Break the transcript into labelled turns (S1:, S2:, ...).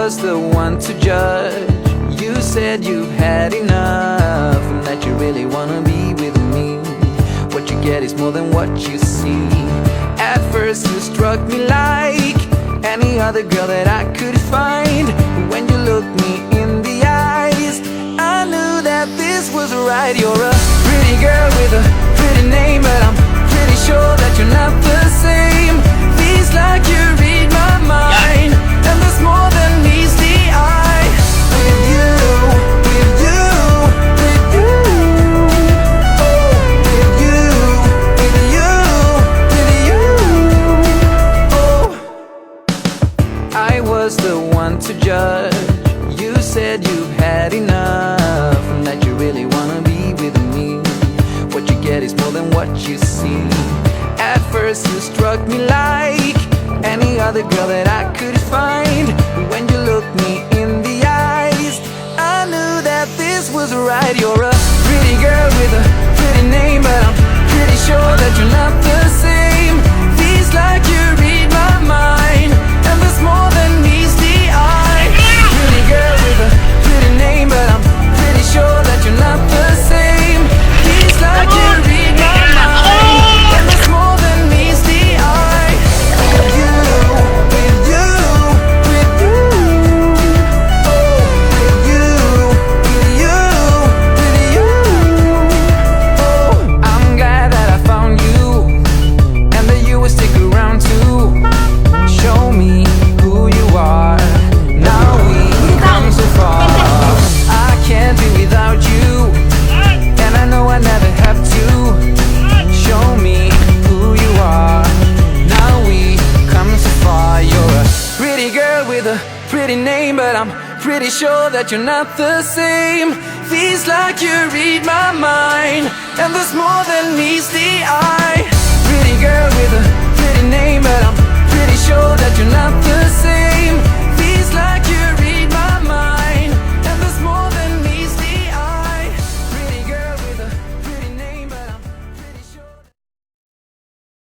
S1: was the one to judge. You said you've had enough and that you really wanna be with me. What you get is more than what you see. At first you struck me like any other girl that I could find. When you looked me in the eyes, I knew that this was right. You're a pretty girl with a pretty name, but I'm pretty sure that you're not the same. Feels like you read my mind, and there's more than meets the eye. With you, with you, with you, oh, with you, with you, with you, oh. I was the one to judge. You said you've had enough and that you really wanna be with me. What you get is more than what you see. At first you struck me like any other girl that I could find. When you looked me in the eyes, I knew that this was right. You're a pretty girl with a pretty name, but I'm pretty sure that you're not the same. Feels like you read my mind, and there's more than meets the eye. Pretty girl with a pretty name, but I'm pretty sure that you're not the same. Feels like you read my mind, and there's more than meets the eye. With you, with you, with you, oh, with you, with you, with you, oh. I'm glad that I found you, and that you will stick around too. Show me who you are. Now we've come so far. I can't be without you, and I know I never have to. Show me who you are. Now we come so far. You're a pretty girl with a pretty name, but I'm pretty sure that you're not the same. Feels like you read my mind, and there's more than meets the eye. Pretty girl with a pretty name, but I'm pretty sure that you're not the same.